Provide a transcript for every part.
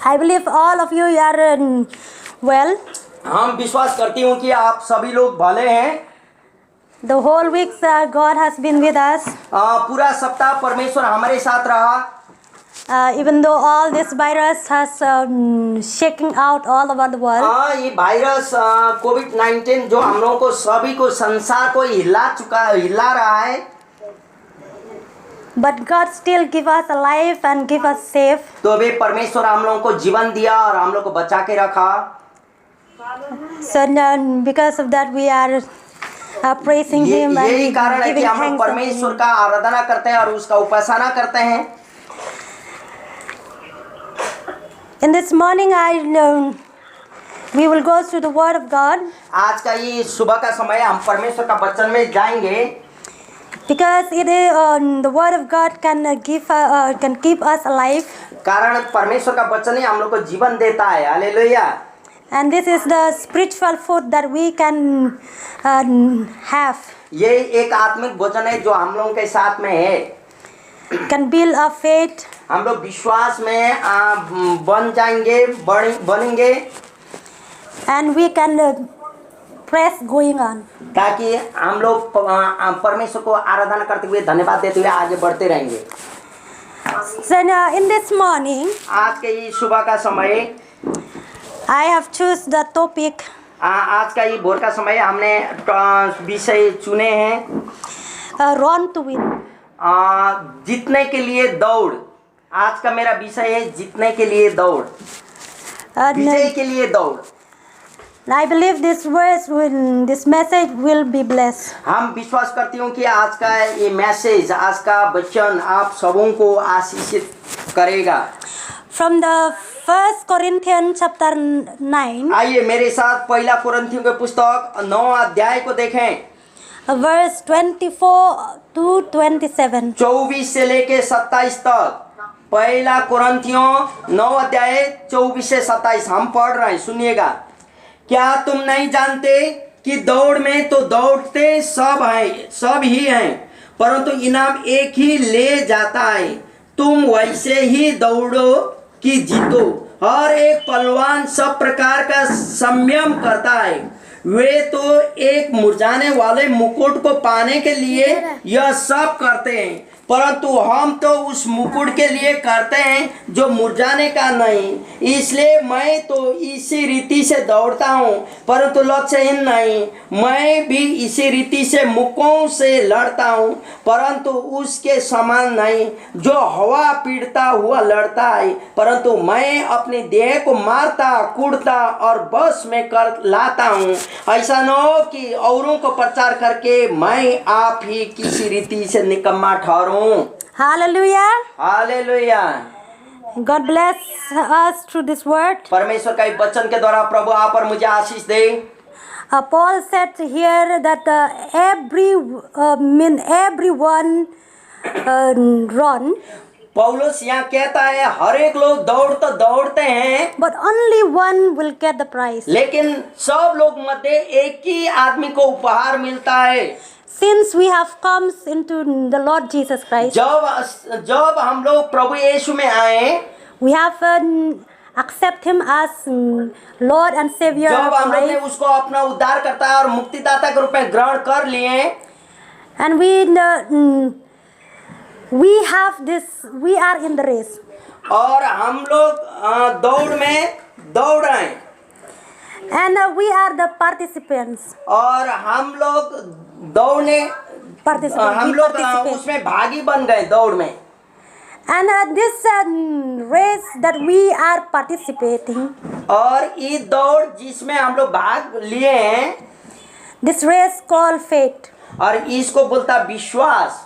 I believe all of you are well. हम विश्वास करती हूँ कि आप सभी लोग भले हैं। The whole week God has been with us. पूरा सप्ताह परमेश्वर हमारे साथ रहा। Even though all this virus has shaking out all over the world. ये वायरस कोविड-19 जो हम लोगों को सभी को संसार को हिला रहा है। But God still give us a life and give us safe. तो वे परमेश्वर हम लोगों को जीवन दिया और हम लोग को बचा के रखा। So because of that we are praising Him and यही कारण है कि giving हम लोग thanks unto परमेश्वर Him. का आराधना करते हैं और उसका उपासना करते हैं। In this morning we will go through the Word of God. आज का ये सुबह का समय हम परमेश्वर का वचन में जाएंगे। Because it is the Word of God can keep us alive. कारण परमेश्वर का वचन ही हम लोग को जीवन देता है। Hallelujah. And this is the spiritual food that we can have. ये एक आत्मिक भोजन है जो हम लोगों के साथ में है। Can build our faith. हम लोग विश्वास में बन जाएंगे, बनेंगे। And we can press going on. ताकि हम लोग परमेश्वर को आराधना करते हुए, धन्यवाद देते हुए आगे बढ़ते रहेंगे। So in this morning, आज के ये सुबह का समय, I have choose the topic. आज का ये भोर का समय हमने विषय चुने हैं। Run to win. जीतने के लिए दौड़। आज का मेरा विषय है जीतने के लिए दौड़, विजय के लिए दौड़। I believe this message will be blessed. हम विश्वास करती हूँ कि आज का ये मैसेज, आज का वचन आप सबों को आशीषित करेगा। From the 1 Corinthians chapter 9. आइए मेरे साथ पहला कुरिन्थियों के पुस्तक 9 अध्याय को देखें। Verse 24 to 27. 24 से लेके 27 तक। पहला कुरिन्थियों 9 अध्याय 24 से 27 हम पढ़ रहे हैं, सुनिएगा। क्या तुम नहीं जानते कि दौड़ में तो दौड़ते सब ही हैं, परंतु इनाम एक ही ले जाता है। तुम वैसे ही दौड़ो कि जीतो। हर एक पहलवान सब प्रकार का संयम करता है। वे तो एक मुरझाने वाले मुकुट को पाने के लिए यह सब करते हैं, परंतु हम तो उस मुकुट के लिए करते हैं जो मुरझाने का नहीं। इसलिए मैं तो इसी रीति से दौड़ता हूँ, परंतु लक्ष्यहीन नहीं। मैं भी इसी रीति से मुक्कों से लड़ता हूँ, परंतु उसके समान नहीं जो हवा पीड़ता हुआ लड़ता है, परंतु मैं अपने देह को मारता, कूटता और बस में कर लाता हूँ। ऐसा न हो कि औरों को प्रचार करके मैं आप ही किसी रीति से निकम्मा ठहरूं। Hallelujah. Hallelujah. God bless us through this word. परमेश्वर का वचन के द्वारा प्रभु आप और मुझे आशीष दे। Paul said here that everyone run. पौलुस यहाँ कहता है हर एक लोग दौड़ते हैं, but only one will get the prize. लेकिन सब लोग मध्य एक ही आदमी को उपहार मिलता है। Since we have come into the Lord Jesus Christ, जब हम लोग प्रभु यीशु में आए, we have accept Him as Lord and Savior. जब हम लोग ने उसको अपना उद्धारकर्ता और मुक्तिदाता के रूप में ग्रहण कर लिए, and we are in the race. और हम लोग दौड़ में दौड़ रहे हैं, and we are the participants. और हम लोग दौड़ने हम लोग उसमें भागी बन गए दौड़ में। and this race that we are participating, और ये दौड़ जिसमें हम लोग भाग लिए हैं, this race called faith, और इसको बोलता विश्वास,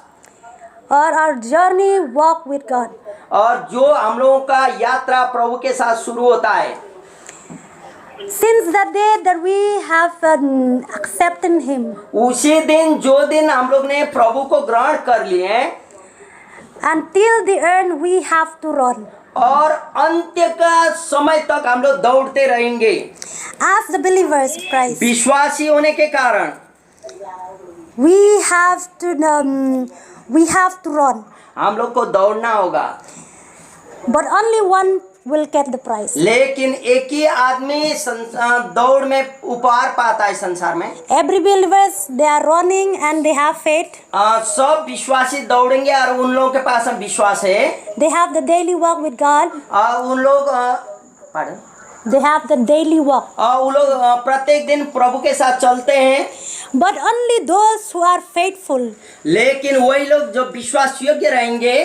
or our journey walk with God. और जो हम लोगों का यात्रा प्रभु के साथ शुरू होता है। Since the day that we have accepted Him, उसी दिन जो दिन हम लोग ने प्रभु को ग्रहण कर लिए, until the end we have to run. और अंत्य का समय तक हम लोग दौड़ते रहेंगे। As the believers of Christ, विश्वासी होने के कारण we have to run. हम लोग को दौड़ना होगा, but only one will get the prize. लेकिन एक ही आदमी दौड़ में उपहार पाता है संसार में। Every believers, they are running and they have faith. सब विश्वासी दौड़ेंगे और उन लोगों के पास विश्वास है। They have the daily walk with God. उन लोग pardon? They have the daily walk. वो लोग प्रत्येक दिन प्रभु के साथ चलते हैं। But only those who are faithful, लेकिन वही लोग जो विश्वास योग्य रहेंगे,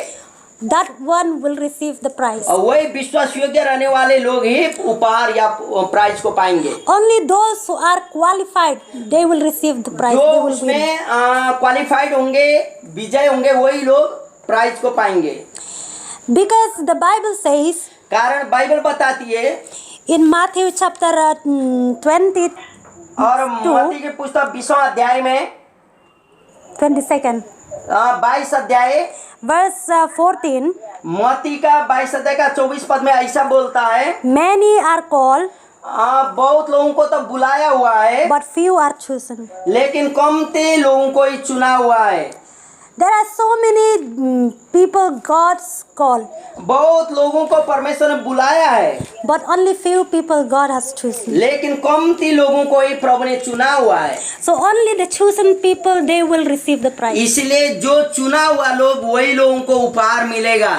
that one will receive the prize. और वही विश्वास योग्य रहने वाले लोग ही उपहार या प्राइज को पाएंगे। Only those who are qualified, they will receive the prize. जो They will win. उसमें क्वालिफाइड होंगे, विजय होंगे, वही लोग प्राइज को पाएंगे। Because the Bible says कारण बाइबल बताती है in Matthew chapter 20, और मत्ती की पुस्तक 20वां अध्याय में 22nd, 22 अध्याय verse 14, मत्ती का 22 अध्याय का 24 पद में ऐसा बोलता है, many are called, बहुत लोगों को तो बुलाया हुआ है, but few are chosen. लेकिन कमते लोगों को ही चुना हुआ है। There are so many people God's called, बहुत लोगों को परमेश्वर ने बुलाया है, but only few people God has chosen. लेकिन कमती लोगों को ही प्रभु ने चुना हुआ है। So only the chosen people, they will receive the prize. इसलिए जो चुना हुआ लोग वही लोगों को उपहार मिलेगा।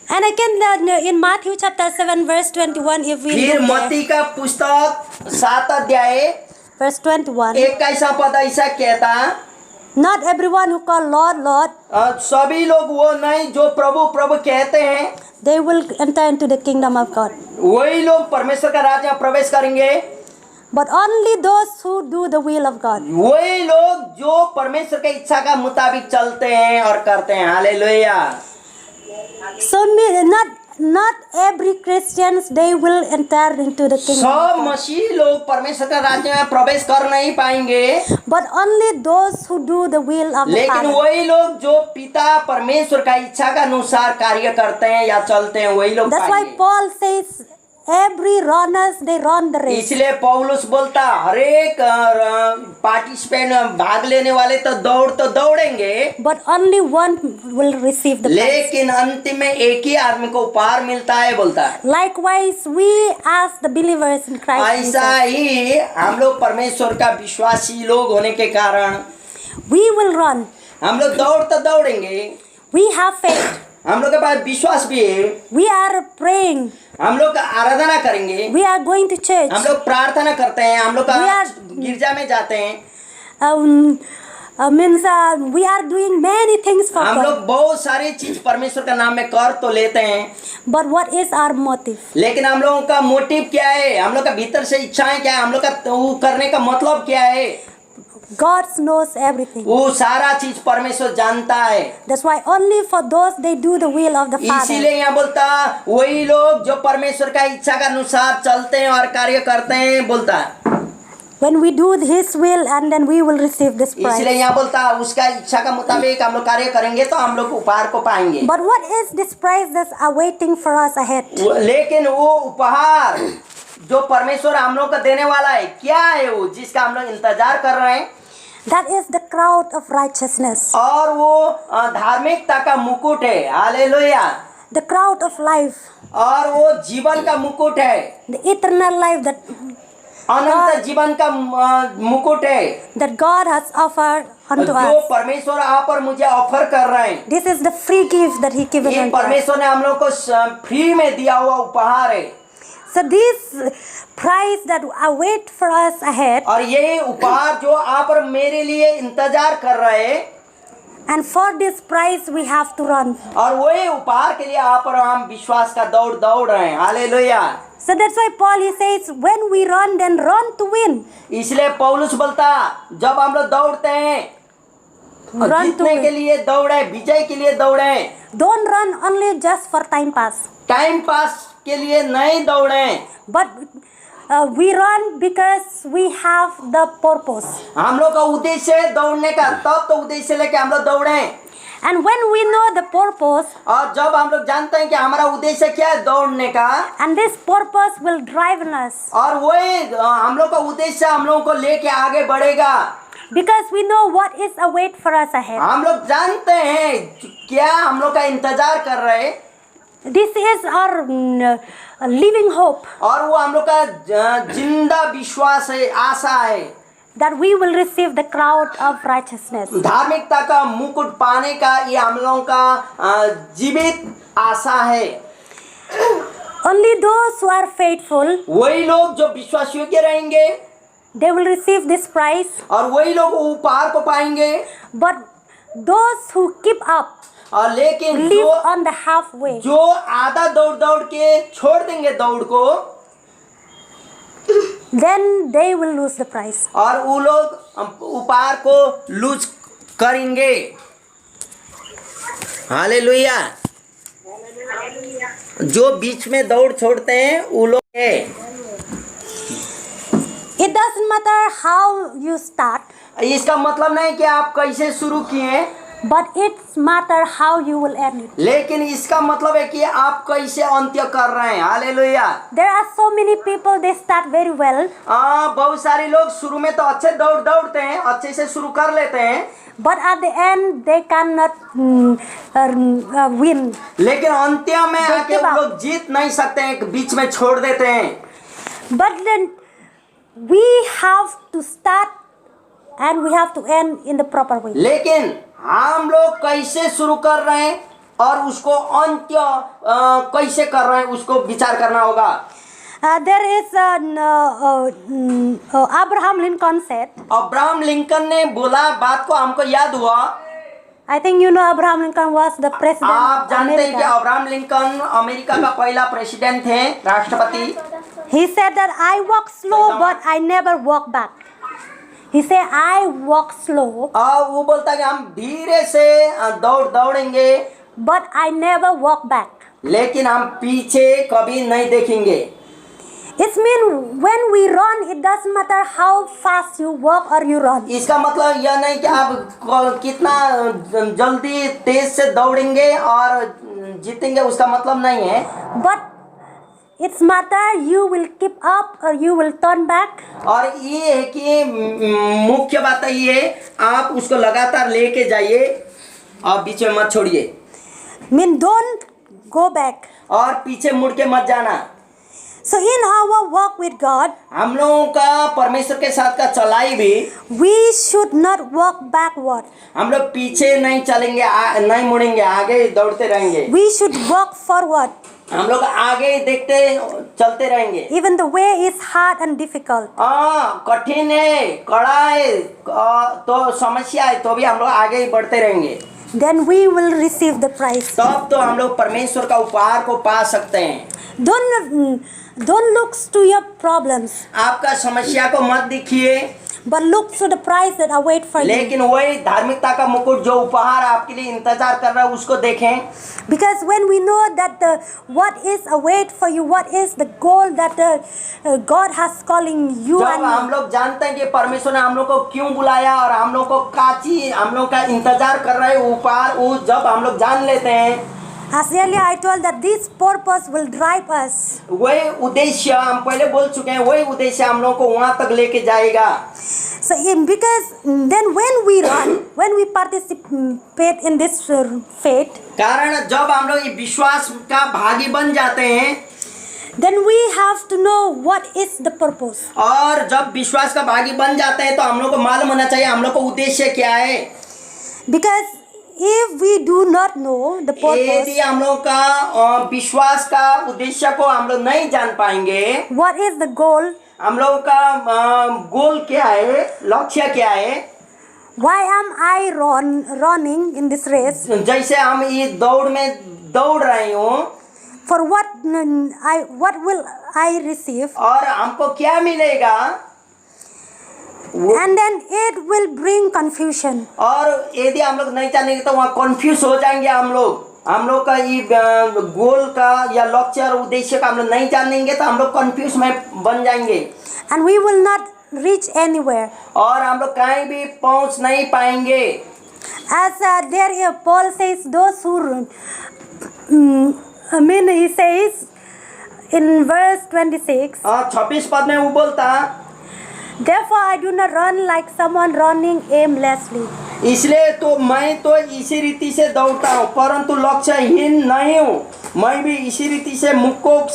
And again, in Matthew chapter 7 verse 21, if we फिर look there, मत्ती का पुस्तक 7 अध्याय verse 21, 21 पद ऐसा कहता, not everyone who call Lord, Lord, सभी लोग वो नहीं जो प्रभु प्रभु कहते हैं, they will enter into the kingdom of God. वही लोग परमेश्वर का राज्य में प्रवेश करेंगे। But only those who do the will of God. वही लोग जो परमेश्वर की इच्छा का मुताबिक चलते हैं और करते हैं। Hallelujah. So not every Christians, they will enter into the kingdom सब of God. मसीही लोग परमेश्वर का राज्य में प्रवेश कर नहीं पाएंगे, But only those who do the will of the लेकिन Father. वही लोग जो पिता परमेश्वर का इच्छा का अनुसार कार्य करते हैं या चलते हैं वही लोग That's why पाएंगे। Paul says, every runners, they run the race. इसलिए पौलुस बोलता हरेक पार्टिसिपेंट भाग लेने वाले तो दौड़ेंगे, But only one will receive the prize. लेकिन अंतिम में एक ही आदमी को उपहार मिलता है बोलता है। Likewise, we as the believers in Christ ऐसा Jesus, ही हम लोग परमेश्वर का विश्वासी लोग होने के कारण we will run. हम लोग दौड़ेंगे। We have faith. हम लोग के पास विश्वास भी है। We are praying. हम लोग आराधना करेंगे, We are going to church. हम लोग प्रार्थना करते हैं, हम लोग गिरजा में जाते हैं। We are doing many things for हम लोग God. बहुत सारी चीज परमेश्वर का नाम में कर तो लेते हैं, But what is our motive? लेकिन हम लोगों का मोटिव क्या है, हम लोग का भीतर से इच्छाएं क्या है, हम लोग का वो करने का मतलब क्या है, God knows everything. वो सारा चीज परमेश्वर जानता है। That's why only for those they do the will of the Father. इसीलिए यहाँ बोलता वही लोग जो परमेश्वर का इच्छा के अनुसार चलते हैं और कार्य करते हैं बोलता है। When we do His will, and then we will receive this prize. इसलिए यहाँ बोलता उसका इच्छा का मुताबिक हम लोग कार्य करेंगे तो हम लोग उपहार को पाएंगे। But what is this prize that's awaiting for us ahead? लेकिन वो उपहार जो परमेश्वर हम लोग को देने वाला है क्या है, वो जिसका हम लोग इंतजार कर रहे हैं, That is the crown of righteousness. और वो धार्मिकता का मुकुट है। Hallelujah. The crown of life. और वो जीवन का मुकुट है, The eternal life that अनंत जीवन का मुकुट है that God has offered unto जो us. परमेश्वर आप और मुझे ऑफर कर रहे हैं। This is the free gift that He given ये unto us. परमेश्वर ने हम लोग को फ्री में दिया हुआ उपहार है। So this prize that await for us ahead, और ये उपहार जो आप और मेरे लिए इंतजार कर रहे हैं, and for this prize we have to run. और वही उपहार के लिए आप और हम विश्वास का दौड़ रहे हैं। Hallelujah. So that's why Paul he says, when we run, then run to win. इसलिए पौलुस बोलता जब हम लोग दौड़ते हैं Run to जीतने के win. लिए दौड़े, विजय के लिए दौड़े, Don't run only just for time pass, time pass के लिए नहीं दौड़े, but we run because we have the purpose. हम लोग का उद्देश्य है दौड़ने का, तब तो उद्देश्य लेके हम लोग दौड़े। And when we know the purpose, और जब हम लोग जानते हैं कि हमारा उद्देश्य क्या है दौड़ने का, and this purpose will drive us, और वही हम लोग का उद्देश्य हम लोगों को लेके आगे बढ़ेगा, because we know what is await for us ahead. हम लोग जानते हैं क्या हम लोग का इंतजार कर रहे हैं, This is our living hope और वो हम लोग का जिंदा विश्वास है, आशा है, that we will receive the crown of righteousness. धार्मिकता का मुकुट पाने का ये हम लोगों का जीवित आशा है। Only those who are faithful, वही लोग जो विश्वास योग्य रहेंगे they will receive this prize. और वही लोग उपहार को पाएंगे। But those who keep up, और लेकिन live on the halfway, जो आधा दौड़ दौड़ के छोड़ देंगे दौड़ को, then they will lose the prize. और वो लोग उपहार को लूज करेंगे। हालेलुया। जो बीच में दौड़ छोड़ते हैं वो लोग है। It doesn't matter how you start, इसका मतलब नहीं कि आप कैसे शुरू किए, but it's matter how you will end it. लेकिन इसका मतलब है कि आप कैसे अंत्य कर रहे हैं। Hallelujah. There are so many people, they start very well, बहुत सारे लोग शुरू में तो अच्छे दौड़ते हैं, अच्छे से शुरू कर लेते हैं, but at the end they cannot win. लेकिन अंत्य में They आके give वो up. लोग जीत नहीं सकते हैं, बीच में छोड़ देते हैं। But then we have to start and we have to end in the proper way. लेकिन हम लोग कैसे शुरू कर रहे हैं और उसको अंत्य कैसे कर रहे हैं, उसको विचार करना होगा। There is Abraham Lincoln said, Abraham Lincoln ने बोला, बात को हमको याद हुआ। I think you know Abraham Lincoln was the president आप of जानते हैं कि America. अब्राहम लिंकन अमेरिका का पहला प्रेसिडेंट थे, राष्ट्रपति। He said that I walk slow but I never walk back. He said I walk slow और वो बोलता है कि हम धीरे से दौड़ेंगे, but I never walk back. लेकिन हम पीछे कभी नहीं देखेंगे। It means when we run, it doesn't matter how fast you walk or you run. इसका मतलब यह नहीं कि आप कितना जल्दी तेज से दौड़ेंगे और जीतेंगे, उसका मतलब नहीं है। But it's matter you will keep up or you will turn back. और ये है कि मुख्य बात ये है, आप उसको लगातार लेके जाइए और बीच में मत छोड़िए। Mean don't go back. और पीछे मुड़ के मत जाना। So in our walk with God, हम लोगों का परमेश्वर के साथ का चलाई भी, we should not walk backward. हम लोग पीछे नहीं चलेंगे, नहीं मुड़ेंगे, आगे दौड़ते रहेंगे। We should walk forward. हम लोग आगे देखते चलते रहेंगे। Even the way is hard and difficult. कठिन है, कड़ा है, तो समस्या है, तो भी हम लोग आगे ही बढ़ते रहेंगे। Then we will receive the prize. तब तो हम लोग परमेश्वर का उपहार को पा सकते हैं। Don't look to your problems, आपका समस्या को मत देखिए, but look to the prize that await for you. लेकिन वही धार्मिकता का मुकुट जो उपहार आपके लिए इंतजार कर रहा है उसको देखें। Because when we know that what is await for you, what is the goal that God has calling you जब and हम me, लोग जानते हैं कि परमेश्वर ने हम लोग को क्यों बुलाया और हम लोग को काची हम लोग का इंतजार कर रहे हैं उपहार, वो जब हम लोग जान लेते हैं, as earlier I told that this purpose will drive us. वही उद्देश्य हम पहले बोल चुके हैं, वही उद्देश्य हम लोग को वहां तक लेके जाएगा। So because then when we run, when we participate in this faith, कारण जब हम लोग विश्वास का भागी बन जाते हैं, then we have to know what is the purpose. और जब विश्वास का भागी बन जाते हैं तो हम लोग को मालूम होना चाहिए हम लोग को उद्देश्य क्या है। Because if we do not know the purpose, यदि हम लोग का विश्वास का उद्देश्य को हम लोग नहीं जान पाएंगे, what is the goal, हम लोग का गोल क्या है, लक्ष्य क्या है, why am I running in this race, जैसे हम ये दौड़ में दौड़ रहे हो, for what will I receive, और हमको क्या मिलेगा, and then it will bring confusion. और यदि हम लोग नहीं जानेंगे तो वहाँ कंफ्यूज हो जाएंगे। हम लोग का ये गोल का या लक्ष्य और उद्देश्य का हम लोग नहीं जानेंगे तो हम लोग कंफ्यूज में बन जाएंगे, And we will not reach anywhere. और हम लोग कहीं भी पहुंच नहीं पाएंगे। As there Paul says, those who he says in verse 26, 26 पद में वो बोलता, therefore I do not run like someone running aimlessly. इसलिए तो मैं तो इसी रीति से दौड़ता हूँ, परंतु लक्ष्यहीन नहीं हूँ। मैं भी इसी रीति से मुक्कों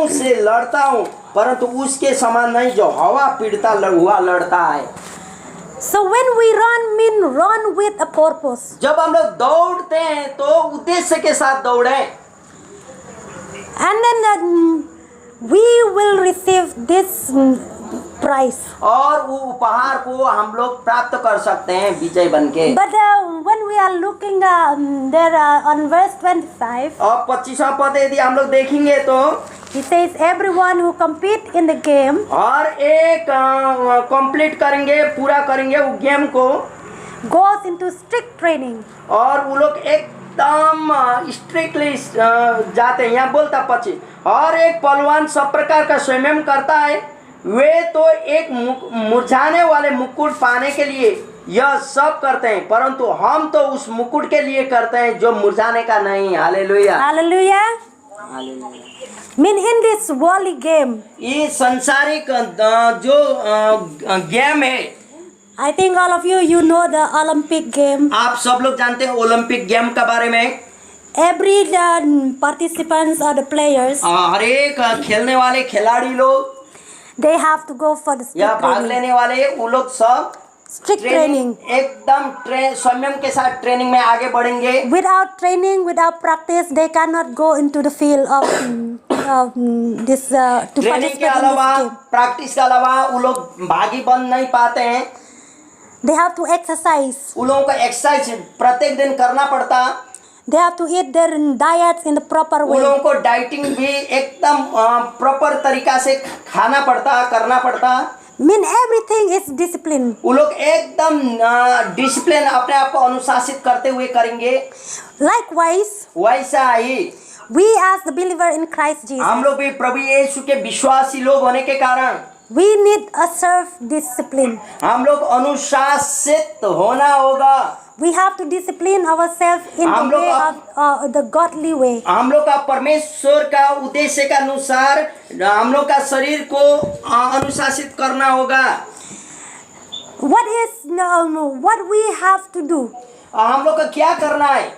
से लड़ता हूँ, परंतु उसके समान नहीं जो हवा पीड़ता हुआ लड़ता है। So when we run, mean run with a purpose. जब हम लोग दौड़ते हैं तो उद्देश्य के साथ दौड़े, And then we will receive this prize. और वो उपहार को हम लोग प्राप्त कर सकते हैं विजय बनके। But when we are looking there on verse 25, और 25वां पद यदि हम लोग देखेंगे तो he says, everyone who compete in the game और एक कंप्लीट करेंगे, पूरा करेंगे वो गेम को, goes into strict training. और वो लोग एकदम स्ट्रिक्टली जाते हैं। यहाँ बोलता 25, और एक पहलवान सब प्रकार का संयम करता है, वे तो एक मुरझाने वाले मुकुट पाने के लिए यह सब करते हैं, परंतु हम तो उस मुकुट के लिए करते हैं जो मुरझाने का नहीं। Hallelujah, Hallelujah. Hallelujah. Mean in this worldly game, ये संसारिक जो गेम है, I think all of you know the Olympic game. आप सब लोग जानते हैं ओलंपिक गेम के बारे में। Every participants or the players, हर एक खेलने वाले खिलाड़ी लोग they have to go for the या strict भाग training. लेने वाले वो लोग सब Strict training. एकदम संयम के साथ ट्रेनिंग में आगे बढ़ेंगे। Without training, without practice, they cannot go into the field of this to training के participate in अलावा, this game. प्रैक्टिस के अलावा वो लोग भागी बन नहीं पाते हैं। They have to exercise. उन लोगों को एक्सरसाइज प्रत्येक दिन करना पड़ता। They have to eat their diets in the proper उन way. लोगों को डाइटिंग भी एकदम प्रॉपर तरीका से खाना पड़ता, करना पड़ता। Mean everything is discipline. वो लोग एकदम डिसिप्लिन अपने आप को अनुशासित करते हुए करेंगे। Likewise, वैसा ही we as the believer in Christ Jesus, हम लोग भी प्रभु यीशु के विश्वासी लोग होने के कारण we need a self-discipline. हम लोग अनुशासित होना होगा। We have to discipline ourselves in हम the लोग way of the godly way. हम लोग का परमेश्वर का उद्देश्य के अनुसार हम लोग का शरीर को अनुशासित करना होगा। What we have to do हम लोग को क्या करना है?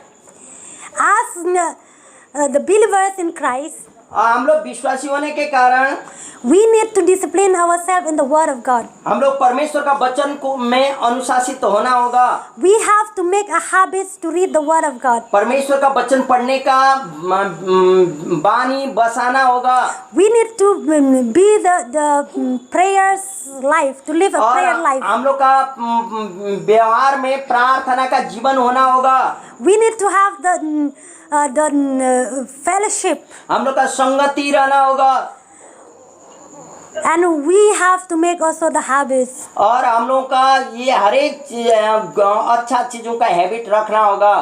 as the believers in Christ? हम लोग विश्वासी होने के कारण We need to discipline ourselves in the Word of God. हम लोग परमेश्वर का वचन को में अनुशासित होना होगा। We have to make a habit to read the Word of God. परमेश्वर का वचन पढ़ने का बानी बसाना होगा। We need to be the prayers life, to live a और prayer life. हम लोग का व्यवहार में प्रार्थना का जीवन होना होगा। We need to have the fellowship, हम लोग का संगति रहना होगा। and we have to make also the habits और हम लोग का ये हर एक अच्छा चीजों का हैबिट रखना होगा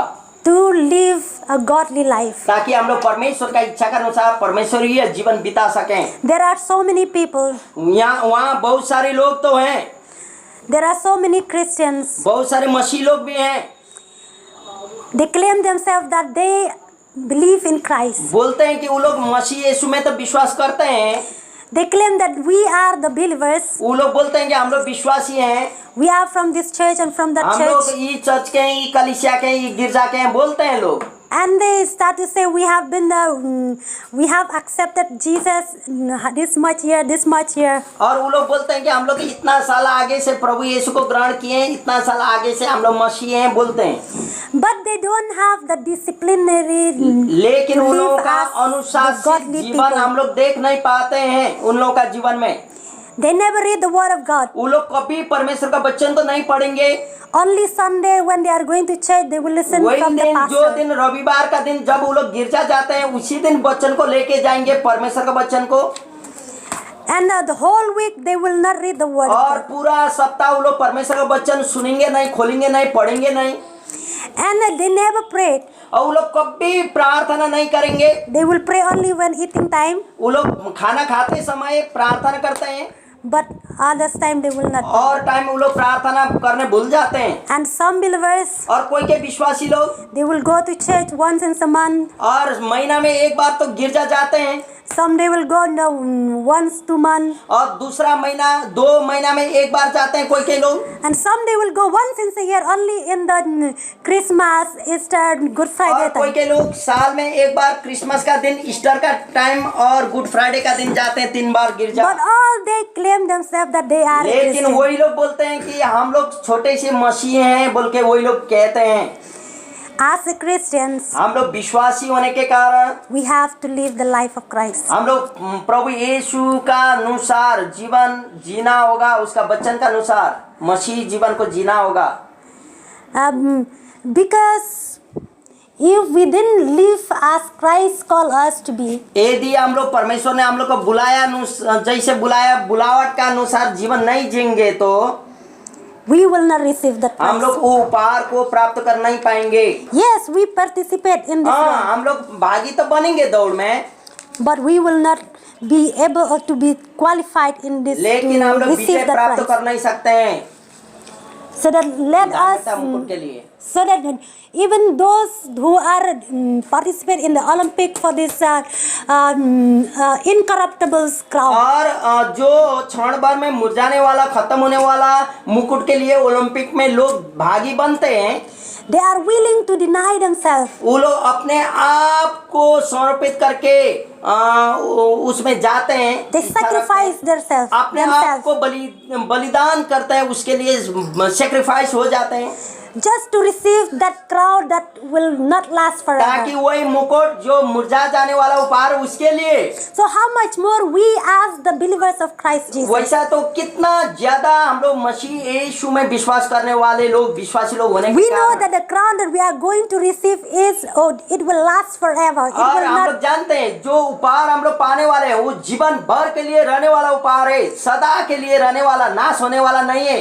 to live a godly life. ताकि हम लोग परमेश्वर का इच्छा के अनुसार परमेश्वरीय जीवन बिता सकें। There are so many people, यहाँ वहाँ बहुत सारे लोग तो हैं, there are so many Christians. बहुत सारे मसीह लोग भी हैं। They claim themselves that they believe in Christ. बोलते हैं कि वो लोग मसीह यीशु में तो विश्वास करते हैं। They claim that we are the believers. वो लोग बोलते हैं कि हम लोग विश्वासी हैं, We are from this church and from that हम लोग church. ये चर्च के हैं, ये कलीसिया के हैं, ये गिरजा के हैं, बोलते हैं लोग। And they start to say we have accepted Jesus this much year, this much year. और वो लोग बोलते हैं कि हम लोग इतना साल आगे से प्रभु यीशु को ग्रहण किए हैं, इतना साल आगे से हम लोग मसीह हैं, बोलते हैं। But they don't have the disciplinary लेकिन to उन लोगों live का as the अनुशासित godly जीवन people. हम लोग देख नहीं पाते हैं उन लोगों का जीवन में। They never read the Word of God. वो लोग कभी परमेश्वर का वचन तो नहीं पढ़ेंगे। Only Sunday when they are going to church, they will listen वही from the दिन, जो pastor. दिन रविवार का दिन जब वो लोग गिरजा जाते हैं, उसी दिन वचन को लेके जाएंगे, परमेश्वर का वचन को। And the whole week they will not read the Word of और God. पूरा सप्ताह वो लोग परमेश्वर का वचन सुनेंगे नहीं, खोलेंगे नहीं, पढ़ेंगे नहीं। And they never prayed. और वो लोग कभी प्रार्थना नहीं करेंगे। They will pray only when eating time, वो लोग खाना खाते समय प्रार्थना करते हैं, but others time they will not. और टाइम वो लोग प्रार्थना करने भूल जाते हैं। And some believers, और कोई के विश्वासी लोग they will go to church once in a month. और महीना में एक बार तो गिरजा जाते हैं। Some they will go once 2 months, और दूसरा महीना 2 महीना में एक बार जाते हैं कोई लोग, and some they will go once in a year only in the Christmas, Easter, Good Friday और कोई time. लोग साल में एक बार क्रिसमस का दिन, ईस्टर का टाइम और गुड फ्राइडे का दिन जाते हैं 3 बार गिरजा। But all they claim themselves that they are लेकिन Christian. वही लोग बोलते हैं कि हम लोग छोटे से मसीह हैं बोल के वही लोग कहते हैं। As a Christians, हम लोग विश्वासी होने के कारण we have to live the life of Christ. हम लोग प्रभु यीशु का अनुसार जीवन जीना होगा, उसका वचन का अनुसार मसीह जीवन को जीना होगा। Because if we didn't live as Christ called us to be, यदि हम लोग परमेश्वर ने हम लोग को बुलाया जैसे बुलाया बुलावट का अनुसार जीवन नहीं जिएंगे तो we will not receive that हम prize. लोग वो उपहार को प्राप्त कर नहीं पाएंगे। Yes, we participate in this हाँ, one, हम लोग भागी तो बनेंगे दौड़ में, but we will not be able to be qualified in this लेकिन हम to लोग विजय receive that प्राप्त prize. कर नहीं सकते हैं। So that let us, दाता मुकुट के लिए so that even those who are participate in the Olympic for this incorruptible crown, और जो क्षण भर में मुरझाने वाला खत्म होने वाला मुकुट के लिए ओलंपिक में लोग भागी बनते हैं, they are willing to deny themselves. वो लोग अपने आप को समर्पित करके उसमें जाते हैं, They sacrifice themselves. अपने आप को बलिदान करते हैं, उसके लिए सेक्रीफाइस हो जाते हैं Just to receive that crown that will not last ताकि forever. वही मुकुट जो मुरझा जाने वाला उपहार उसके लिए। So how much more we as the believers of Christ Jesus? वैसा तो कितना ज्यादा हम लोग मसीह यीशु में विश्वास करने वाले लोग, विश्वासी लोग होने We के know कारण that the crown that we are going to receive is, it will last forever. It और will हम लोग not. जानते हैं जो उपहार हम लोग पाने वाले हैं वो जीवन भर के लिए रहने वाला उपहार है, सदा के लिए रहने वाला, नाश होने वाला नहीं है।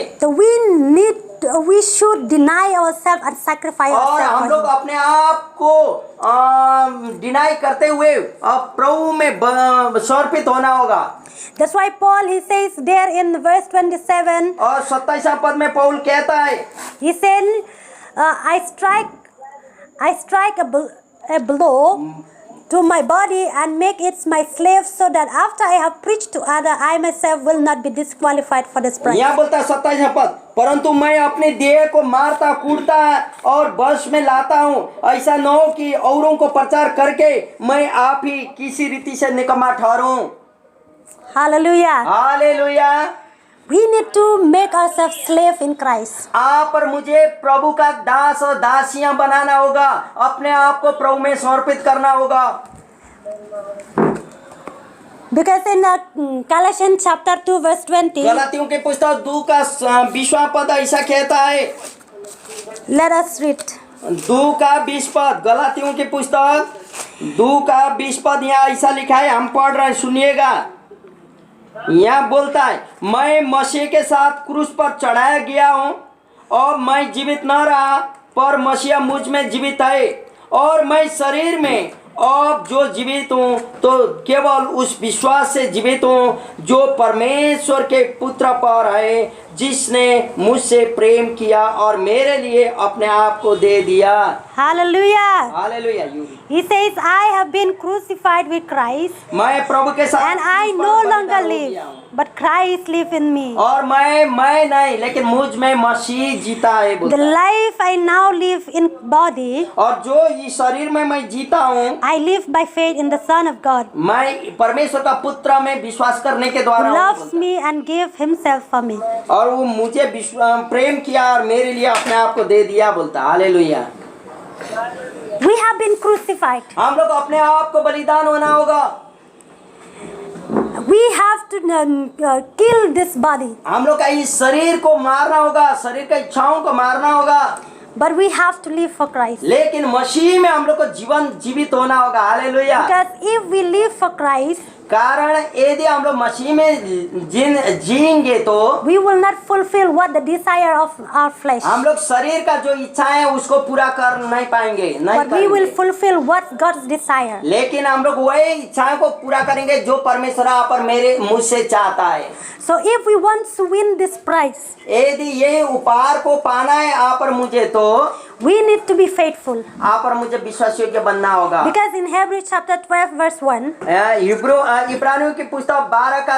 So we should deny ourselves and sacrifice और हम ourselves. लोग अपने आप को डिनाई करते हुए अब प्रभु में समर्पित होना होगा। That's why Paul he says there in verse 27. और 27 पद में पौल कहता है, He said, I strike a blow to my body and make it my slave, so that after I have preached to others, I myself will not be disqualified for this prize. यहाँ बोलता है 27 पद, परंतु मैं अपने देह को मारता कूटता और वश में लाता हूँ, ऐसा न हो कि औरों को प्रचार करके मैं आप ही किसी रीति से निकम्मा ठहरूं। Hallelujah. Hallelujah. We need to make ourselves slave in Christ. आप और मुझे प्रभु का दास और दासियां बनाना होगा, अपने आप को प्रभु में समर्पित करना होगा। Because in Galatians chapter 2 verse 20, गलातियों के पुस्तक 2 का 20वां पद ऐसा कहता है, let us read. 2 का 20 पद, गलातियों के पुस्तक 2 का 20 पद यहाँ ऐसा लिखा है, हम पढ़ रहे हैं, सुनिएगा। यहाँ बोलता है, मैं मसीह के साथ क्रूस पर चढ़ाया गया हूँ और मैं जीवित न रहा पर मसीह मुझ में जीवित है, और मैं शरीर में अब जो जीवित हूँ तो केवल उस विश्वास से जीवित हूँ जो परमेश्वर के पुत्र पर है, जिसने मुझसे प्रेम किया और मेरे लिए अपने आप को दे दिया। Hallelujah. Hallelujah. He says, I have been crucified with Christ, मैं प्रभु के साथ and I क्रूस no पर longer बलिदान हो live, गया हूँ। but Christ lives in me. और मैं नहीं लेकिन मुझ में मसीह जीता है The बोलता है। life I now live in body, और जो इस शरीर में मैं जीता हूँ, I live by faith in the Son of God, मैं परमेश्वर का पुत्र में विश्वास करने के who द्वारा हूँ loves बोलता है। me and gave himself for me. और वो मुझे प्रेम किया और मेरे लिए अपने आप को दे दिया बोलता है। Hallelujah. We have been crucified. हम लोग अपने आप को बलिदान होना होगा। We have to kill this body, हम लोग का इस शरीर को मारना होगा, शरीर की इच्छाओं को मारना होगा, but we have to live for Christ. लेकिन मसीह में हम लोग को जीवित होना होगा। Hallelujah. Because if we live for Christ, कारण यदि हम लोग मसीह में जिएंगे तो we will not fulfill what the desire of our flesh, हम लोग शरीर का जो इच्छा है उसको पूरा कर नहीं पाएंगे, नहीं but we will करेंगे। fulfill what God's desire. लेकिन हम लोग वही इच्छाओं को पूरा करेंगे जो परमेश्वर आप और मेरे मुझसे चाहता है। So if we want to win this prize, यदि ये उपहार को पाना है आप और मुझे तो we need to be faithful. आप और मुझे विश्वास योग्य बनना होगा। Because in Hebrews chapter 12 verse 1, इब्रानियों की पुस्तक 12 का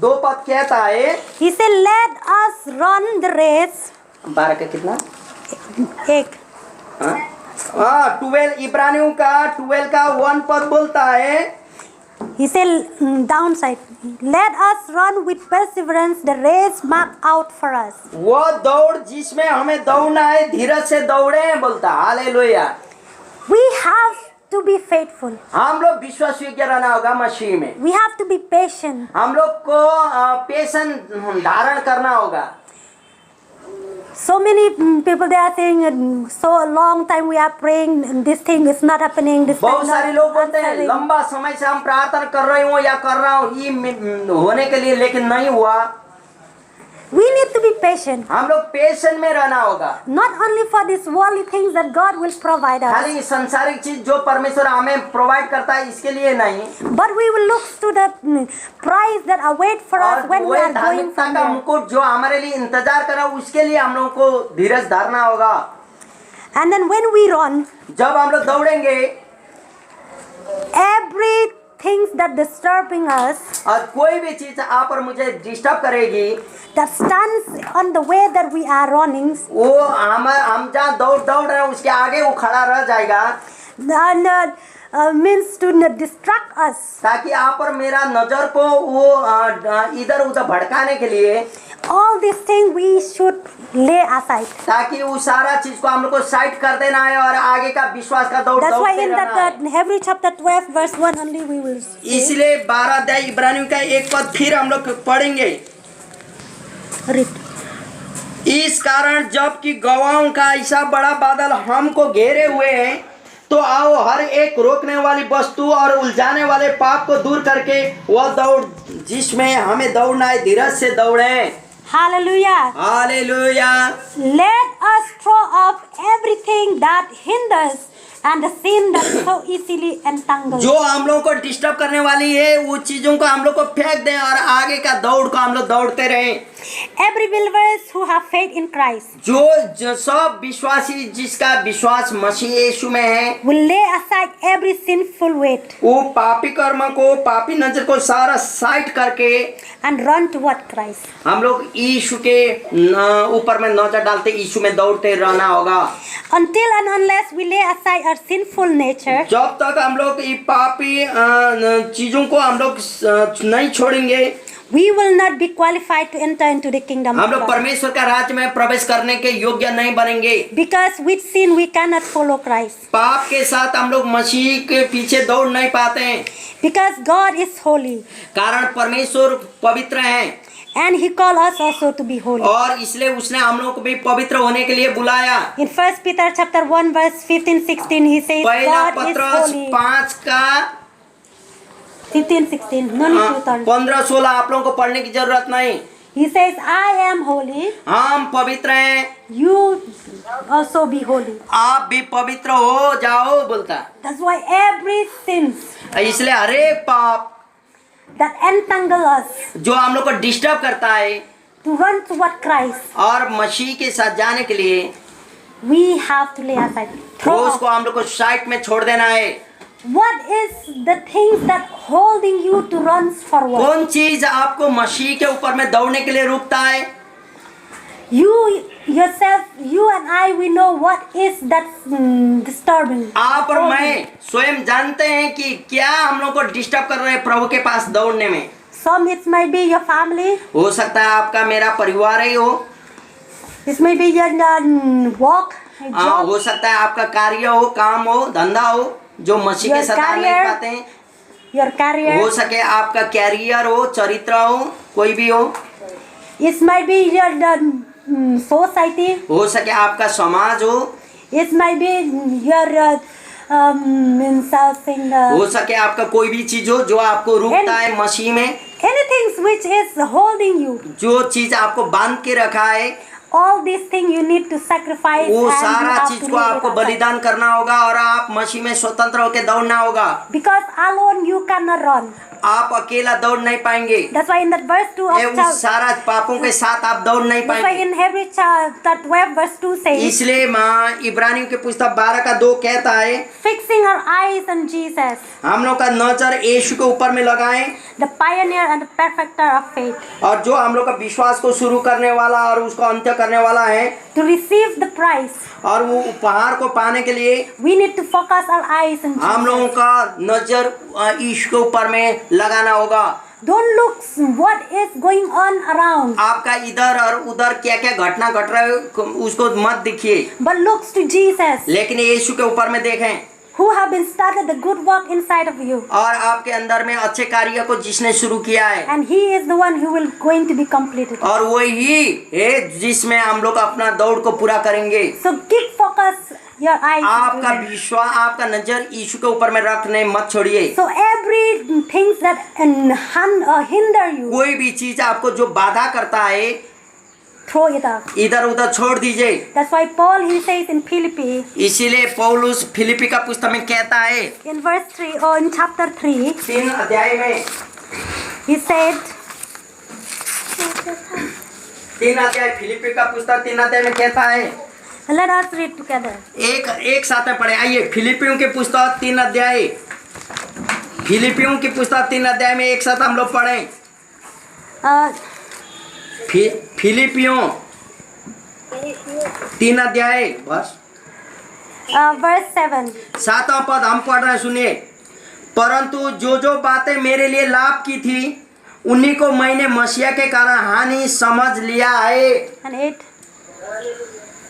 2 पद कहता है, he said, let us run the race. 12 का कितना? 1. 12 इब्रानियों का 12 का 1 पद बोलता है, He said, downside, let us run with perseverance the race marked out for us. वो दौड़ जिसमें हमें दौड़ना है धीरज से दौड़े बोलता। Hallelujah. We have to be faithful. हम लोग विश्वास योग्य रहना होगा मसीह में। We have to be patient. हम लोग को पेशन धारण करना होगा। So many people they are saying, so a long time we are praying, and this thing is not happening. This बहुत thing सारे not लोग बोलते हैं answering. लंबा समय से हम प्रार्थना कर रहे हो या कर रहा हूँ ये होने के लिए, लेकिन नहीं हुआ। We need to be patient. हम लोग पेशेंट में रहना होगा। Not only for these worldly things that God will provide us, खाली संसारिक चीज जो परमेश्वर हमें प्रोवाइड करता है इसके लिए नहीं, but we will look to the prize that await for और us when we वही are going धार्मिकता from का there. मुकुट जो हमारे लिए इंतजार कर रहा है उसके लिए हम लोगों को धीरज धारना होगा। And then when we run, जब हम लोग दौड़ेंगे, everything that disturbing us, और कोई भी चीज आप और मुझे डिस्टर्ब करेगी, that stands on the way that we are running, वो हम जहाँ दौड़ रहे हैं उसके आगे वो खड़ा रह जाएगा, and means to distract us. ताकि आप और मेरा नजर को वो इधर उधर भड़काने के लिए, All these things we should lay aside. ताकि वो सारा चीज को हम लोग को साइड कर देना है और आगे का विश्वास का दौड़ That's why दौड़ते in रहना है। that Hebrews chapter 12 verse 1 only we will see. इसलिए 12 अध्याय इब्रानियों का 1 पद फिर हम लोग पढ़ेंगे। Read. इस कारण जबकि गवाहों का ऐसा बड़ा बादल हमको घेरे हुए हैं, तो आओ हर एक रोकने वाली वस्तु और उलझाने वाले पाप को दूर करके वह दौड़ जिसमें हमें दौड़ना है धीरज से दौड़े। Hallelujah. Hallelujah. Let us throw off everything that hinders and the sin that so easily entangles. जो हम लोगों को डिस्टर्ब करने वाली है वो चीजों को हम लोग को फेंक दें और आगे का दौड़ को हम लोग दौड़ते रहें। Every believers who have faith in Christ जो सब विश्वासी जिसका विश्वास मसीह यीशु में है, will lay aside every sinful weight वो पापी कर्म को, पापी नजर को सारा साइड करके and run toward Christ. हम लोग यीशु के ऊपर में नजर डालते यीशु में दौड़ते रहना होगा। Until and unless we lay aside our sinful nature, जब तक हम लोग ये पापी चीजों को हम लोग नहीं छोड़ेंगे, we will not be qualified to enter into the kingdom हम of लोग God. परमेश्वर का राज्य में प्रवेश करने के योग्य नहीं बनेंगे। Because with sin we cannot follow Christ. पाप के साथ हम लोग मसीह के पीछे दौड़ नहीं पाते हैं, Because God is holy कारण परमेश्वर पवित्र हैं and He called us also to be holy. और इसलिए उसने हम लोग को भी पवित्र होने के लिए बुलाया। In 1 Peter chapter 1 verse 15-16 he says पहला God is पत्रस holy. 5 का 15-16 no need to turn. 15-16 आप लोगों को पढ़ने की जरूरत नहीं। He says I am holy, हम पवित्र हैं, you also be holy. आप भी पवित्र हो जाओ बोलता। That's why every sins इसलिए हरेक पाप that entangle us जो हम लोग को डिस्टर्ब करता है to run toward Christ, और मसीह के साथ जाने के लिए, we have to lay aside. वो Throw उसको off. हम लोग को साइड में छोड़ देना है। What is the things that holding you to run forward? कौन चीज आपको मसीह के ऊपर में दौड़ने के लिए रोकता है? You yourself, you and I, we know what is that disturbing. आप और Holding. मैं स्वयं जानते हैं कि क्या हम लोग को डिस्टर्ब कर रहे हैं प्रभु के पास दौड़ने में। Some it might be your family, हो सकता है आपका मेरा परिवार ही हो, it may be your work, job, हो सकता है आपका कार्य हो, काम हो, धंधा हो जो मसीह के Your साथ आ नहीं career. पाते हैं। your career. हो सके आपका कैरियर हो, चरित्र हो, कोई भी हो। It might be your society. हो सके आपका समाज हो, It might be your means something. हो सके आपका कोई भी चीज हो जो आपको रोकता है मसीह में, Anything which is holding you. जो चीज आपको बांध के रखा है, All these things you need to sacrifice. वो and you सारा have चीज to को lay it आपको aside. बलिदान करना होगा और आप मसीह में स्वतंत्र होकर दौड़ना होगा। Because alone you cannot run. आप अकेला दौड़ नहीं पाएंगे। That's why in that verse 2 ये of उस सारा पापों के साथ आप दौड़ नहीं that's why पाएंगे। in Hebrew that 12 verse 2 says, इसलिए इब्रानियों के पुस्तक 12 का 2 कहता है, fixing our eyes on Jesus, हम लोग का नजर यीशु के ऊपर में लगाएं, the pioneer and the perfecter of faith, और जो हम लोग का विश्वास को शुरू करने वाला और उसको अंत्य करने वाला है, to receive the prize. और वो उपहार को पाने के लिए We need to focus our eyes on हम लोगों Jesus. का नजर यीशु के ऊपर में लगाना होगा। Don't look what is going on around, आपका इधर और उधर क्या क्या घटना घट रहा है उसको मत देखिए, but looks to Jesus, लेकिन यीशु के ऊपर में देखें, who have been started the good work inside of you, और आपके अंदर में अच्छे कार्य को जिसने शुरू किया है, and He is the one who will going to be completed. और वही है जिसमें हम लोग अपना दौड़ को पूरा करेंगे। So keep focus your eyes. आपका विश्वास, आपका नजर यीशु के ऊपर में रखने मत छोड़िए। So every things that hinder you, कोई भी चीज आपको जो बाधा करता है, throw it up. इधर उधर छोड़ दीजिए। That's why Paul he says in Philippi, इसीलिए पौलुस फिलिपी का पुस्तक में कहता है, in verse 3 or in chapter 3, 3 अध्याय में, he said, 3 अध्याय फिलिपी का पुस्तक 3 अध्याय में कहता है, let us read together. एक साथ में पढ़े। आइए फिलिपियों के पुस्तक 3 अध्याय, फिलिपियों की पुस्तक 3 अध्याय में एक साथ हम लोग पढ़ें। Uh, फिलिपियों 3 अध्याय बस verse 7. 7वां पद हम पढ़ रहे हैं, सुनिए। परंतु जो बातें मेरे लिए लाभ की थी उन्हीं को मैंने मसीह के कारण हानि समझ लिया है, And 8.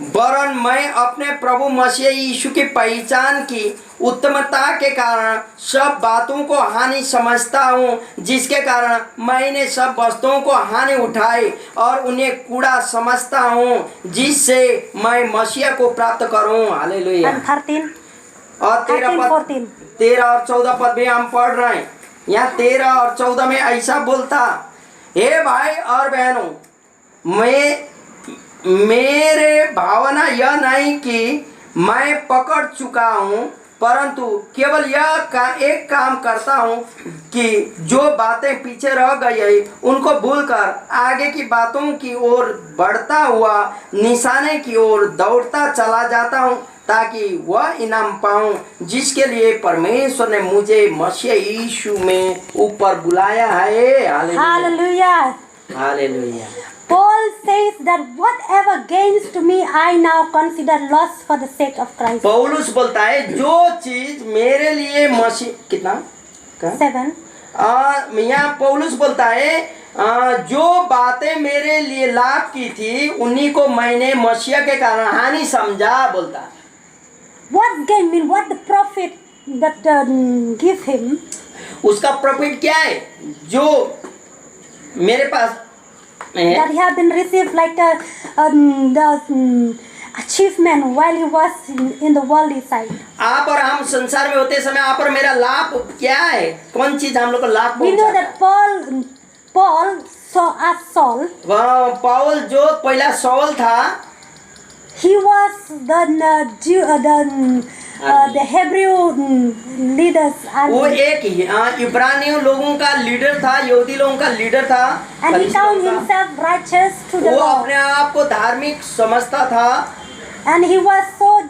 वरन मैं अपने प्रभु मसीह यीशु की पहचान की उत्तमता के कारण सब बातों को हानि समझता हूँ, जिसके कारण मैंने सब वस्तुओं को हानि उठाई और उन्हें कूड़ा समझता हूँ, जिससे मैं मसीह को प्राप्त करूँ। हालेलुया। And 13. और 13 और 14 पद भी हम पढ़ रहे हैं। यहाँ 13 और 14 में ऐसा बोलता, हे भाई और बहनों, मेरे भावना यह नहीं कि मैं पकड़ चुका हूँ, परंतु केवल एक काम करता हूँ कि जो बातें पीछे रह गई है उनको भूलकर आगे की बातों की ओर बढ़ता हुआ निशाने की ओर दौड़ता चला जाता हूँ, ताकि वह इनाम पाऊँ जिसके लिए परमेश्वर ने मुझे मसीह यीशु में ऊपर बुलाया है। Hallelujah. Hallelujah. Paul says that whatever gains to me, I now consider loss for the sake of Christ. पौलुस बोलता है जो चीज मेरे लिए मसीह कितना 7. यहाँ पौलुस बोलता है जो बातें मेरे लिए लाभ की थी उन्हीं को मैंने मसीह के कारण हानि समझा। बोलता What gain mean? What the profit that give him? उसका प्रॉफिट क्या है जो मेरे पास That he had been received like the achievement while he was in the worldly side. आप और हम संसार में होते समय आप और मेरा लाभ क्या है, कौन चीज हम लोग को लाभ We know पहुंचाता that Paul saw as Saul. Paul जो पहला सौल था, He was the Hebrew leaders. वो एक इब्रानियों लोगों का लीडर था, यहूदी लोगों का लीडर था, And he found himself righteous to the वो law. अपने आप को धार्मिक समझता था, And he was so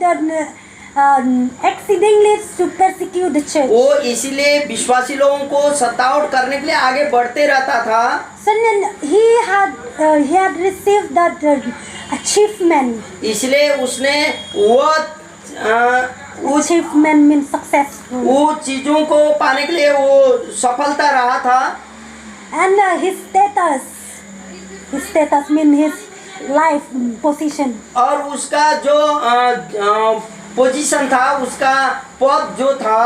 exceedingly to persecute the church. वो इसीलिए विश्वासी लोगों को सतावट करने के लिए आगे बढ़ते रहता था। So then he had received that achievement. इसलिए उसने वो Achievement means successful. वो चीजों को पाने के लिए वो सफलता रहा था। And his status means his life position. और उसका जो पोजीशन था, उसका पद जो था,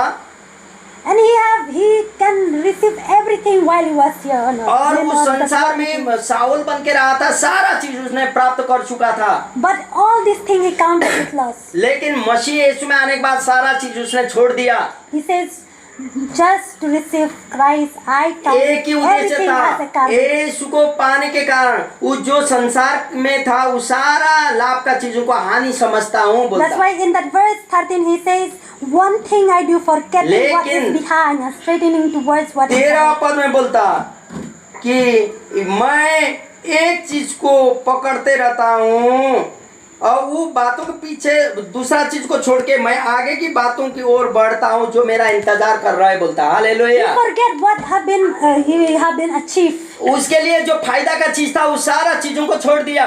And he can receive everything while he was here on earth. और When उस on the संसार में साउल बन के रहा था, सारा चीज उसने प्राप्त कर चुका था। But all these things he counted with loss. लेकिन मसीह यीशु में आने के बाद सारा चीज उसने छोड़ दिया। He says, just to receive Christ, I count एक ही उद्देश्य everything as a था, garbage. यीशु को पाने के कारण वो जो संसार में था वो सारा लाभ का चीजों को हानि समझता हूँ That's बोलता। why in that verse 13 he says, one thing I do, forgetting what लेकिन is behind and straightening towards what is 13 ahead. पद में बोलता कि मैं एक चीज को पकड़ते रहता हूँ और वो बातों के पीछे दूसरा चीज को छोड़ के मैं आगे की बातों की ओर बढ़ता हूँ जो मेरा इंतजार कर रहा है बोलता। He hallelujah. forget what he have been achieved, उसके लिए जो फायदा का चीज था वो सारा चीजों को छोड़ दिया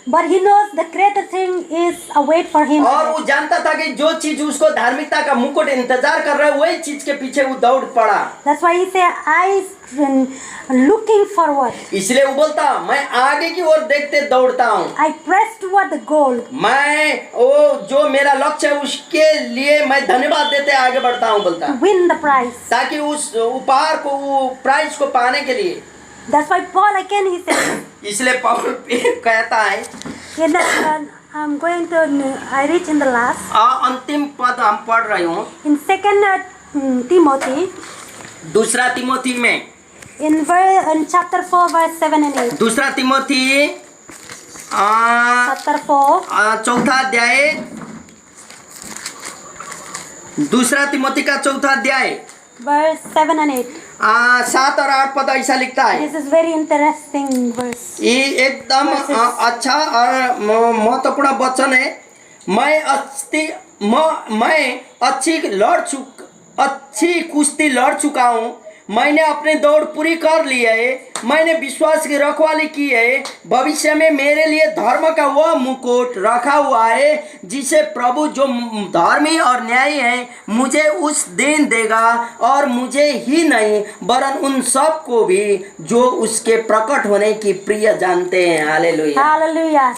but he knows the greater thing is await for him. और वो जानता था कि जो चीज उसको धार्मिकता का मुकुट इंतजार कर रहा है वही चीज के पीछे वो दौड़ पड़ा। That's why he say, I looking forward. इसलिए वो बोलता मैं आगे की ओर देखते दौड़ता हूँ। I press toward the goal. मैं वो जो मेरा लक्ष्य है उसके लिए मैं धन्यवाद देते आगे बढ़ता हूँ बोलता, To win the prize. ताकि उस उपहार को वो प्राइज को पाने के लिए। That's why Paul again he says, इसलिए पौल कहता है in the, I'm going to, I reach in the last. अंतिम पद हम पढ़ रहे हूँ In 2 Timothy, दूसरा तिमोथी में, in chapter 4 verse 7 and 8. दूसरा तिमोथी Chapter 4 चौथा अध्याय, दूसरा तिमोथी का चौथा अध्याय verse 7 and 8. 7 और 8 पद ऐसा लिखता है। This is very interesting verse. ये एकदम अच्छा और महत्वपूर्ण वचन है। मैं अच्छी कुश्ती लड़ चुका हूँ, मैंने अपनी दौड़ पूरी कर ली है, मैंने विश्वास की रखवाली की है, भविष्य में मेरे लिए धर्म का वह मुकुट रखा हुआ है जिसे प्रभु जो धर्मी और न्यायी है मुझे उस दिन देगा, और मुझे ही नहीं वरन उन सब को भी जो उसके प्रकट होने की प्रिय जानते हैं। Hallelujah. Hallelujah.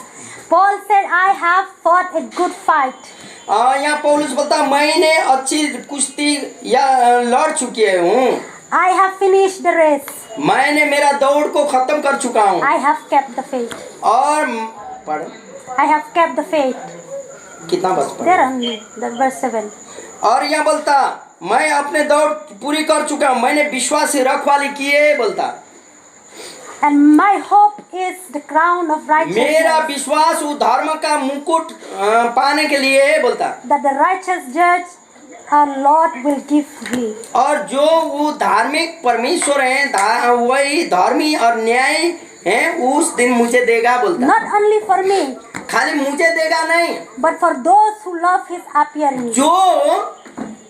Paul said, I have fought a good fight. यहाँ पौलुस बोलता मैंने अच्छी कुश्ती या लड़ चुकी हूँ, I have finished the race. मैंने मेरा दौड़ को खत्म कर चुका हूँ, I have kept the faith. और पढ़ो I have kept the faith. कितना बस पढ़ो। There only, the verse 7. और यहाँ बोलता मैं अपने दौड़ पूरी कर चुका हूँ, मैंने विश्वास की रखवाली की है बोलता, And my hope is the crown of मेरा righteousness, विश्वास वो धर्म का मुकुट पाने के लिए है बोलता, that the righteous judge our Lord will give me. और जो वो धार्मिक परमेश्वर है वही धर्मी और न्याय है उस दिन मुझे देगा बोलता। Not only for me, खाली मुझे देगा नहीं, but for those who love his appearing. जो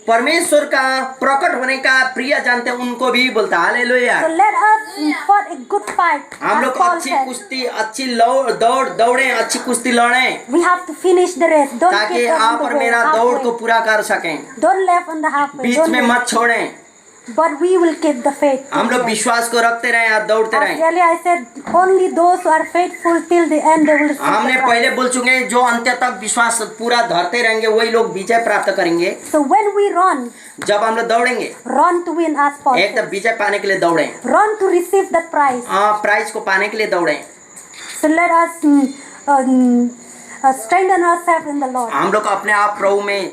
परमेश्वर का प्रकट होने का प्रिय जानते हैं उनको भी बोलता। Hallelujah. So let us fight a good fight. हम As लोग Paul अच्छी said, कुश्ती अच्छी दौड़े अच्छी कुश्ती लड़े we have to finish the race. Don't ताकि keep on आप the और way, मेरा दौड़ को halfway. पूरा कर सकें, Don't left on the halfway. Beach Don't में leave. मत छोड़ें। But we will keep the faith. हम लोग विश्वास को रखते रहें और दौड़ते As रहें। earlier I said, only those who are faithful till the end they will receive हमने the prize. पहले बोल चुके हैं जो अंत्य तक विश्वास पूरा धरते रहेंगे वही लोग विजय प्राप्त करेंगे। So when we run, जब हम लोग दौड़ेंगे run to win as Paul एक तो said. विजय पाने के लिए दौड़ें, Run to receive that prize. Prize को पाने के लिए दौड़ें। So let us strengthen ourselves in the Lord. हम लोग अपने आप प्रभु में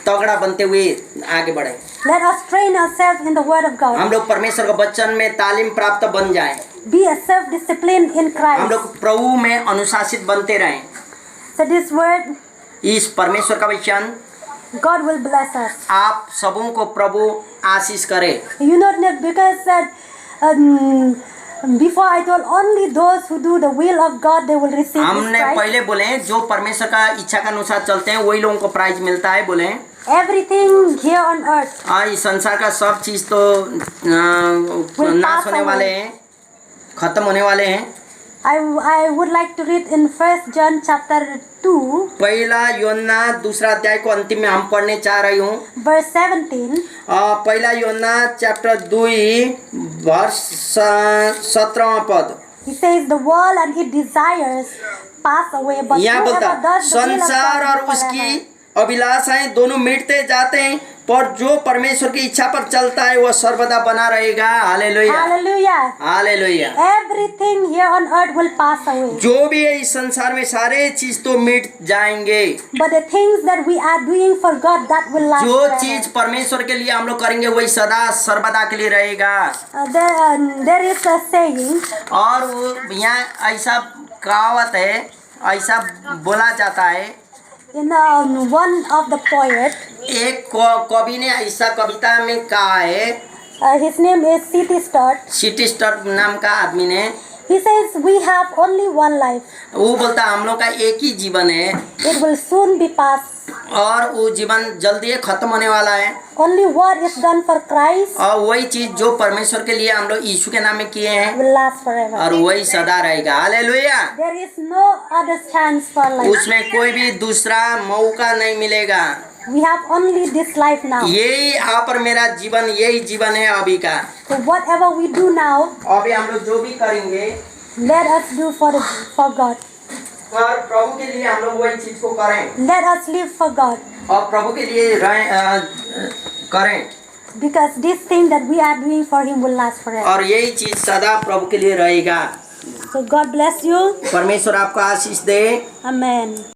तगड़ा बनते हुए आगे बढ़े। Let us train ourselves in the Word of God. हम लोग परमेश्वर के वचन में तालीम प्राप्त बन जाएं। Be a self-disciplined in हम Christ. लोग प्रभु में अनुशासित बनते रहें। So this word, इस परमेश्वर का वचन God will bless us. आप सबों को प्रभु आशीष करे। You know that because before I told only those who do the will of God they will receive this हमने prize. पहले बोले जो परमेश्वर का इच्छा के अनुसार चलते हैं वही लोगों को प्राइज मिलता है बोले। Everything here on earth इस संसार का सब चीज तो नाश होने वाले हैं, खत्म होने वाले हैं। I would like to read in 1 John chapter 2 पहला यूहन्ना दूसरा अध्याय को अंतिम में हम पढ़ने चाह रही हूँ। verse 17. पहला यूहन्ना चैप्टर 2 वर्ष 17वां पद। He says the world and its desires pass away, but यहाँ whoever बोलता does the will of संसार God और lives उसकी forever. अभिलाषाएं दोनों मिटते जाते हैं, पर जो परमेश्वर की इच्छा पर चलता है वह सर्वदा बना रहेगा। Hallelujah, Hallelujah. Hallelujah. Everything here on earth will pass away. जो भी है इस संसार में सारे चीज तो मिट जाएंगे, But the things that we are doing for God, that will last जो forever. चीज परमेश्वर के लिए हम लोग करेंगे वही सदा सर्वदा के लिए रहेगा। There is a saying, और वो यहाँ ऐसा कहावत है, ऐसा बोला जाता है, in one of the poet, एक कवि ने ऐसा कविता में कहा है, his name is C.T. Studd. City start नाम का आदमी ने, He says, we have only one life. वो बोलता हम लोग का एक ही जीवन है It will soon be passed. और वो जीवन जल्दी खत्म होने वाला है। Only what is done for Christ और वही चीज जो परमेश्वर के लिए हम लोग यीशु के नाम में किए हैं will last forever. और वही सदा रहेगा। Hallelujah. There is no other chance for life. उसमें कोई भी दूसरा मौका नहीं मिलेगा। We have only this life now. यही यहाँ पर मेरा जीवन, यही जीवन है अभी का। So whatever we do now, अभी हम लोग जो भी करेंगे let us do for God. और प्रभु के लिए हम लोग वही चीज को करें Let us live for God. और प्रभु के लिए करें, Because this thing that we are doing for Him will last forever. और यही चीज सदा प्रभु के लिए रहेगा। So God bless you. परमेश्वर आपको आशीष दे। Amen.